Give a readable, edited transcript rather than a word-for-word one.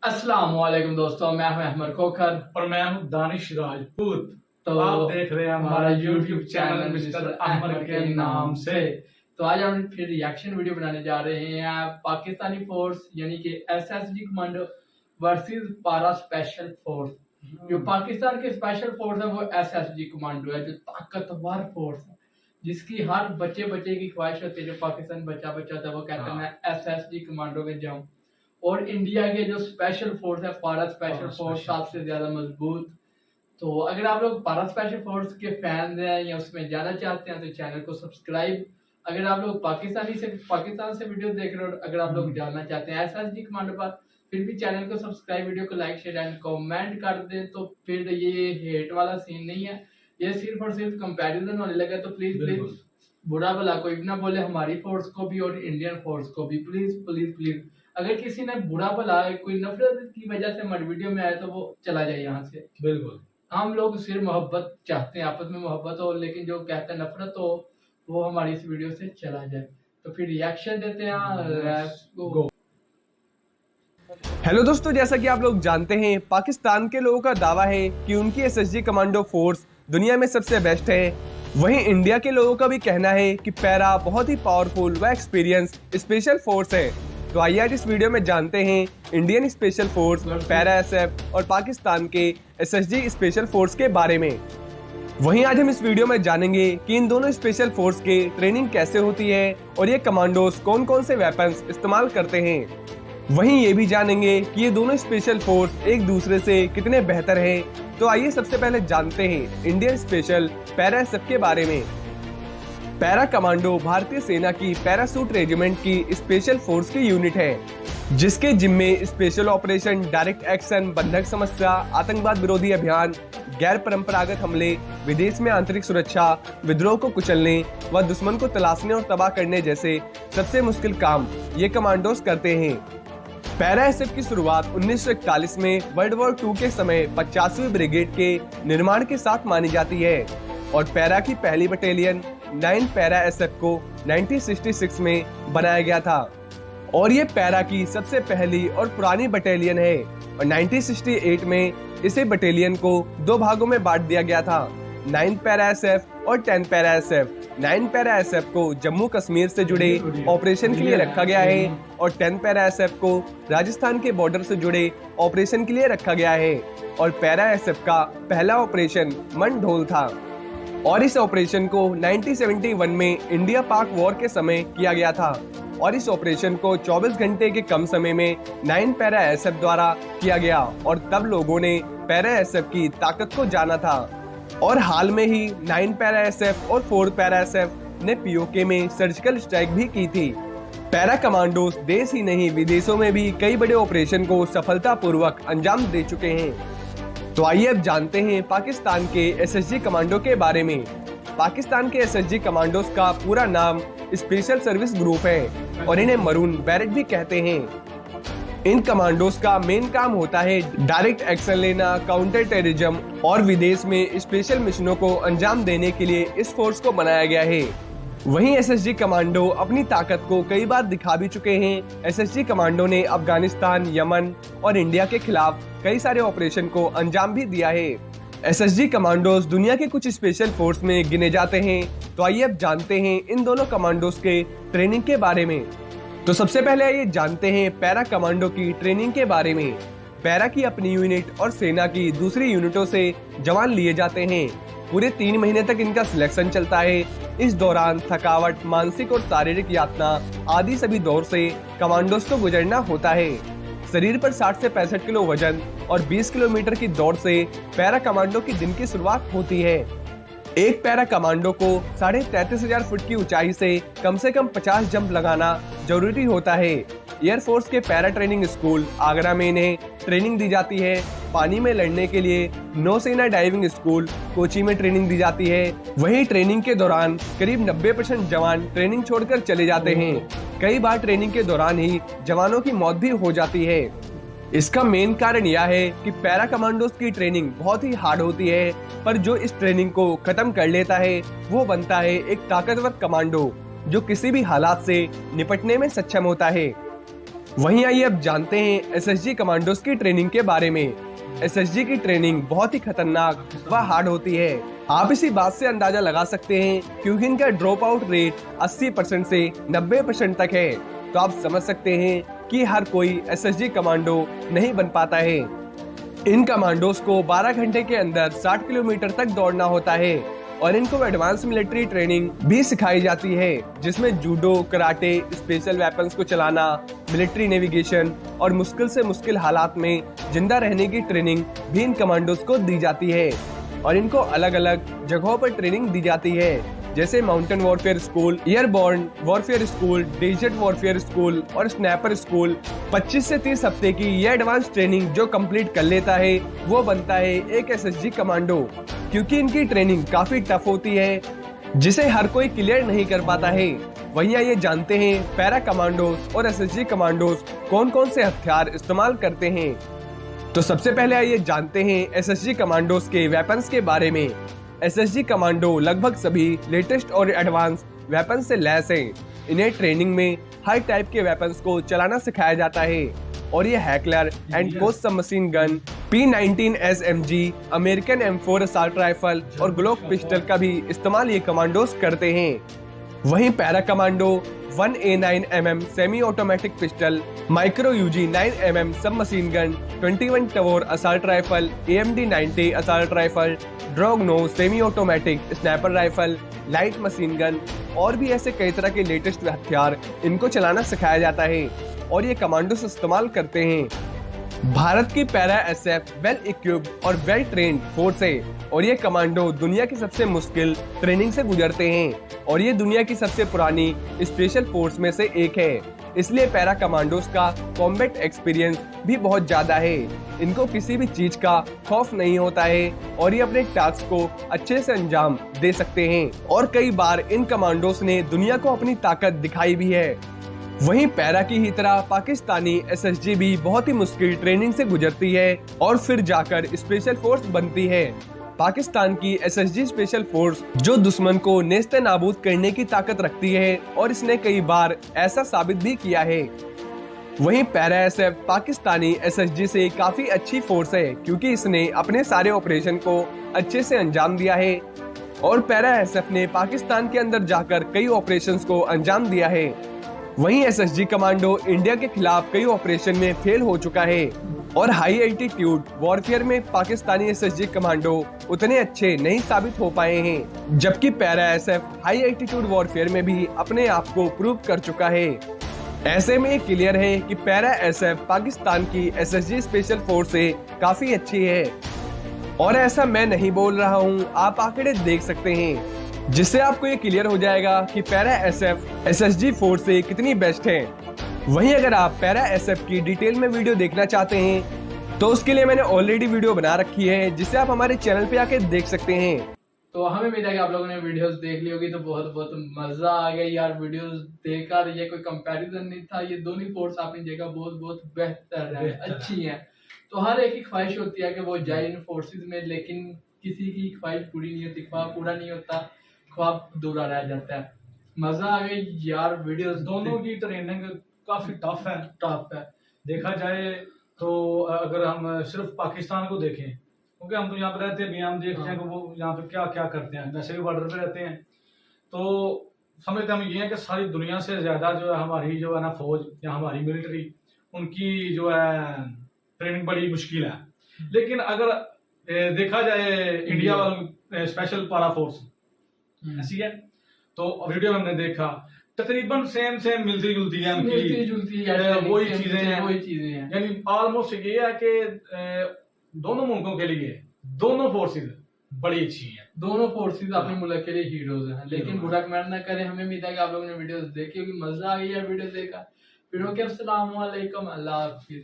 अस्सलाम वालेकुम दोस्तों, मैं हूं अहमद खोखर और मैं हूं दानिश राजपूत। तो आप देख रहे हैं हमारा हमारा YouTube YouTube channel mister Ahmad के नाम से। तो आज हम फिर रिएक्शन वीडियो बनाने जा रहे हैं पाकिस्तानी फोर्स यानी कि एसएसजी कमांडो वर्सेस पारा स्पेशल फोर्स। जो पाकिस्तान के स्पेशल फोर्स है वो एसएसजी कमांडो है, जो ताकतवर फोर्स है, जिसकी हर बच्चे की ख्वाहिश होती है। जो पाकिस्तान बच्चा होता है वो कहता है मैं एसएसजी कमांडो में जाऊं। और इंडिया के जो स्पेशल फोर्स है पारा स्पेशल फोर्स सबसे ज्यादा मजबूत। तो अगर आप लोग पारा स्पेशल फोर्स के फैन हैं या उसमें जाना चाहते हैं तो चैनल को सब्सक्राइब। अगर आप लोग पाकिस्तान से वीडियो देख रहे हो, अगर आप लोग जानना चाहते हैं एसएसजी कमांडो पर, फिर भी चैनल को सब्सक्राइब, वीडियो को लाइक शेयर एंड कमेंट कर दें। तो फिर ये हेट वाला सीन नहीं है, ये सिर्फ और सिर्फ कंपैरिजन होने लगा। तो प्लीज बुरा भला कोई भी ना बोले हमारी फोर्स को भी और इंडियन फोर्स को भी। प्लीज अगर किसी ने बुरा भला कोई नफरत की वजह से हमारी वीडियो में आया तो वो चला जाए यहाँ से। बिल्कुल, हम लोग सिर्फ मोहब्बत चाहते हैं, आपस में मोहब्बत हो, लेकिन जो कहते हैं नफरत हो वो हमारी इस वीडियो से चला जाए। तो फिर रिएक्शन देते हैं। गो। हेलो दोस्तों, जैसा कि आप लोग जानते हैं पाकिस्तान के लोगों का दावा है कि उनकी एसएसजी कमांडो फोर्स दुनिया में सबसे बेस्ट है। वहीं इंडिया के लोगों का भी कहना है कि पैरा बहुत ही पावरफुल व एक्सपीरियंस स्पेशल फोर्स है। तो आइए आज इस वीडियो में जानते हैं Indian special force, para SF और पाकिस्तान के एसएसजी स्पेशल फोर्स के बारे में। वहीं आज हम इस वीडियो में जानेंगे कि इन दोनों स्पेशल फोर्स की ट्रेनिंग कैसे होती है और ये कमांडोज कौन कौन से वेपन्स इस्तेमाल करते हैं। वहीं ये भी जानेंगे कि ये दोनों स्पेशल फोर्स एक दूसरे से कितने बेहतर हैं। तो आइए सबसे पहले जानते हैं इंडियन स्पेशल पैरा एसएफ के बारे में। पैरा कमांडो भारतीय सेना की पैरासूट रेजिमेंट की स्पेशल फोर्स की यूनिट है, जिसके जिम्मे स्पेशल ऑपरेशन, डायरेक्ट एक्शन, बंधक समस्या, आतंकवाद विरोधी अभियान, गैर परंपरागत हमले, विदेश में आंतरिक सुरक्षा, विद्रोह को कुचलने व दुश्मन को तलाशने और तबाह करने जैसे सबसे मुश्किल काम ये कमांडोज करते हैं। पैरा एसएफ की शुरुआत 1941 में वर्ल्ड वॉर II के समय 50वीं ब्रिगेड के निर्माण के साथ मानी जाती है और पैरा की पहली बटालियन 9 पैरा एसएफ को 1966 में बनाया गया था और ये पैरा की सबसे पहली और पुरानी बटालियन है। और 1968 में इसे बटालियन को 2 भागों में बांट दिया गया था, 9 पैरा एसएफ और 10 पैरा एसएफ। 9 पैरा एसएफ को जम्मू कश्मीर से जुड़े ऑपरेशन के लिए रखा गया है और 10 पैरा एसएफ को राजस्थान के बॉर्डर से जुड़े ऑपरेशन के लिए रखा गया है। और पैरा एसएफ का पहला ऑपरेशन मन ढोल था और इस ऑपरेशन को 1971 में इंडिया पाक वॉर के समय किया गया था और इस ऑपरेशन को 24 घंटे के कम समय में 9 पैरा एसएफ द्वारा किया गया और तब लोगों ने पैरा एसएफ की ताकत को जाना था। और हाल में ही 9 पैरा एसएफ और 4 पैरा एसएफ ने पीओके में सर्जिकल स्ट्राइक भी की थी। पैरा कमांडोज देश ही नहीं विदेशों में भी कई बड़े ऑपरेशन को सफलतापूर्वक अंजाम दे चुके हैं। तो आइए अब जानते हैं पाकिस्तान के एसएसजी कमांडो के बारे में। पाकिस्तान के एसएसजी कमांडोज का पूरा नाम स्पेशल सर्विस ग्रुप है और इन्हें मरून बैरक भी कहते हैं। इन कमांडोज का मेन काम होता है डायरेक्ट एक्शन लेना, काउंटर टेररिज्म और विदेश में स्पेशल मिशनों को अंजाम देने के लिए इस फोर्स को बनाया गया है। वहीं एसएसजी कमांडो अपनी ताकत को कई बार दिखा भी चुके हैं। एसएसजी कमांडो ने अफगानिस्तान, यमन और इंडिया के खिलाफ कई सारे ऑपरेशन को अंजाम भी दिया है। एसएसजी कमांडोज दुनिया के कुछ स्पेशल फोर्स में गिने जाते हैं। तो आइए अब जानते हैं इन दोनों कमांडोज के ट्रेनिंग के बारे में। तो सबसे पहले आइए जानते हैं पैरा कमांडो की ट्रेनिंग के बारे में। पैरा की अपनी यूनिट और सेना की दूसरी यूनिटों से जवान लिए जाते हैं। पूरे 3 महीने तक इनका सिलेक्शन चलता है। इस दौरान थकावट, मानसिक और शारीरिक यातना आदि सभी दौर से कमांडोज को गुजरना होता है। शरीर पर 60 से 65 किलो वजन और 20 किलोमीटर की दौड़ से पैरा कमांडो की दिन की शुरुआत होती है। एक पैरा कमांडो को 33,500 फुट की ऊंचाई से कम 50 जंप लगाना जरूरी होता है। एयरफोर्स के पैरा ट्रेनिंग स्कूल आगरा में इन्हें ट्रेनिंग दी जाती है। पानी में लड़ने के लिए नौसेना डाइविंग स्कूल कोची में ट्रेनिंग दी जाती है। वहीं ट्रेनिंग के दौरान करीब 90% जवान ट्रेनिंग छोड़कर चले जाते हैं। कई बार ट्रेनिंग के दौरान ही जवानों की मौत भी हो जाती है। इसका मेन कारण यह है कि पैरा कमांडोज की ट्रेनिंग बहुत ही हार्ड होती है, पर जो इस ट्रेनिंग को खत्म कर लेता है वो बनता है एक ताकतवर कमांडो जो किसी भी हालात से निपटने में सक्षम होता है। वहीं आइए अब जानते हैं एसएसजी कमांडोज की ट्रेनिंग के बारे में। एसएसजी की ट्रेनिंग बहुत ही खतरनाक व हार्ड होती है। आप इसी बात से अंदाजा लगा सकते हैं क्योंकि इनका ड्रॉप आउट रेट 80% से 90% तक है। तो आप समझ सकते हैं कि हर कोई एसएसजी कमांडो नहीं बन पाता है। इन कमांडोज को 12 घंटे के अंदर 60 किलोमीटर तक दौड़ना होता है और इनको एडवांस मिलिट्री ट्रेनिंग भी सिखाई जाती है, जिसमें जूडो, कराटे, स्पेशल वेपन्स को चलाना, मिलिट्री नेविगेशन और मुश्किल से मुश्किल हालात में जिंदा रहने की ट्रेनिंग भी इन कमांडोज को दी जाती है। और इनको अलग अलग जगहों पर ट्रेनिंग दी जाती है, जैसे mountain warfare school, airborne warfare school, desert warfare school और स्नैपर स्कूल। 25 से 30 हफ्ते की यह एडवांस ट्रेनिंग जो कंप्लीट कर लेता है वो बनता है एक एसएसजी कमांडो, क्योंकि इनकी ट्रेनिंग काफी टफ होती है जिसे हर कोई क्लियर नहीं कर पाता है। वहीं आइए जानते हैं पैरा कमांडोज और एसएसजी कमांडोज कौन कौन से हथियार इस्तेमाल करते हैं। तो सबसे पहले आइए जानते हैं एसएसजी कमांडोज के वेपन्स के बारे में। एसएसजी कमांडो लगभग सभी लेटेस्ट और एडवांस वेपन्स से लैस हैं। इन्हें ट्रेनिंग में हर टाइप के वेपन्स को चलाना सिखाया जाता है और ये Heckler and Koch submachine gun, P19 SMG, American M4 assault rifle और ग्लोक पिस्टल का भी इस्तेमाल ये कमांडोज करते हैं। वहीं para commando 1A9mm semi automatic pistol, micro UG 9mm sub machine gun, 21 Tavor assault rifle, AMD 90 assault rifle, Dragunov semi automatic sniper rifle, light machine gun और भी ऐसे कई तरह के लेटेस्ट हथियार इनको चलाना सिखाया जाता है और ये कमांडोस इस्तेमाल करते हैं। भारत की पैरा एसएफ वेल इक्विप्ड और वेल ट्रेन्ड फोर्स है और ये कमांडो दुनिया की सबसे मुश्किल ट्रेनिंग से गुजरते हैं और ये दुनिया की सबसे पुरानी स्पेशल फोर्स में से एक है। इसलिए पैरा कमांडोज का कॉम्बैट एक्सपीरियंस भी बहुत ज्यादा है। इनको किसी भी चीज का खौफ नहीं होता है और ये अपने टास्क को अच्छे से अंजाम दे सकते हैं और कई बार इन कमांडोज ने दुनिया को अपनी ताकत दिखाई भी है। वहीं पैरा की ही तरह पाकिस्तानी एसएसजी भी बहुत ही मुश्किल ट्रेनिंग से गुजरती है और फिर जाकर स्पेशल फोर्स बनती है। पाकिस्तान की एसएसजी स्पेशल फोर्स जो दुश्मन को नेस्ते नाबूद करने की ताकत रखती है और इसने कई बार ऐसा साबित भी किया है। वहीं पैरा एसएफ पाकिस्तानी एसएसजी से काफी अच्छी फोर्स है क्योंकि इसने अपने सारे ऑपरेशन को अच्छे से अंजाम दिया है और पैरा एसएफ ने पाकिस्तान के अंदर जाकर कई ऑपरेशंस को अंजाम दिया है। वहीं एसएसजी कमांडो इंडिया के खिलाफ कई ऑपरेशन में फेल हो चुका है और हाई एल्टीट्यूड वॉरफेयर में पाकिस्तानी एसएसजी कमांडो उतने अच्छे नहीं साबित हो पाए हैं, जबकि para SF high altitude warfare में भी अपने आप को प्रूव कर चुका है। ऐसे में क्लियर है कि पैरा एसएफ पाकिस्तान की एसएसजी स्पेशल फोर्स से काफी अच्छी है और ऐसा मैं नहीं बोल रहा हूँ, आप आंकड़े देख सकते हैं जिससे आपको ये क्लियर हो जाएगा कि पैरा एसएफ एसएसजी फोर्स से कितनी बेस्ट है। वहीं अगर आप पैरा एसएफ की डिटेल में वीडियो देखना चाहते हैं तो उसके लिए मैंने ऑलरेडी वीडियो बना रखी है जिसे आप हमारे चैनल पे आके देख सकते हैं। तो हमें उम्मीद है कि आप लोगों ने वीडियोस देख ली होगी, तो बहुत बहुत मजा आ गया यार वीडियोस देखकर। ये कोई कंपैरिजन नहीं था, ये दोनों फोर्स आपने देखा बहुत बहुत बेहतर है, अच्छी है। तो हर एक की ख्वाहिश होती है कि वो जाए इन फोर्सेज में, लेकिन किसी की ख्वाहिश पूरी नहीं होती, ख्वाब पूरा नहीं होता, ख्वाब अधूरा रह जाता है। मजा आ गई यार वीडियोस। दोनों की ट्रेनिंग काफी टफ है। देखा जाए तो अगर हम सिर्फ पाकिस्तान को देखें, क्योंकि हम तो यहाँ पे रहते हैं, हम देखते हैं कि वो यहाँ पे क्या क्या करते हैं, वैसे भी बॉर्डर पे रहते हैं, तो समझते हम ये है कि सारी दुनिया से ज्यादा जो है हमारी जो है ना फौज या हमारी मिलिट्री, उनकी जो है ट्रेनिंग बड़ी मुश्किल है। लेकिन अगर देखा जाए इंडिया वालों स्पेशल पारा फोर्स ऐसी है, तो वीडियो में हमने देखा तकरीबन सेम मिलती जुलती है, वही चीजें हैं। यानी ऑलमोस्ट ये है कि दोनों मुल्कों के लिए दोनों फोर्सेस बड़ी अच्छी हैं, दोनों फोर्सेस अपने मुल्क के लिए हीरोज हैं। लेकिन बुरा कमेंट ना करें, हमें उम्मीद है कि आप लोगों ने वीडियोस देखी होगी, मजा आ गई है वीडियो देखा। फिर अस्सलाम वालेकुम, अल्लाह हाफिज।